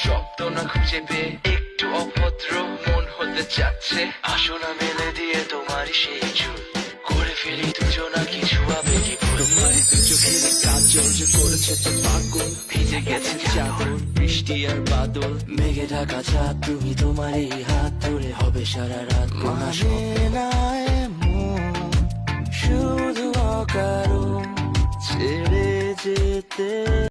শব্দ না খুঁজে পেয়ে একটু অভদ্র মন হতে চাচ্ছে, আসো না মেলে দিয়ে তোমারই সেই চুল, করে ফেলি দুজনা কিছু আবেগী ভুল। তোমারই দু চোখের কাজল যে করেছে তো পাগল, ভিজে গেছে চাদর বৃষ্টি আর বাদল, মেঘে ঢাকা চাঁদ তুমি তোমার এই হাত ধরে হবে সারা রাত কোনা শুধু অকারণ ছেড়ে যেতে।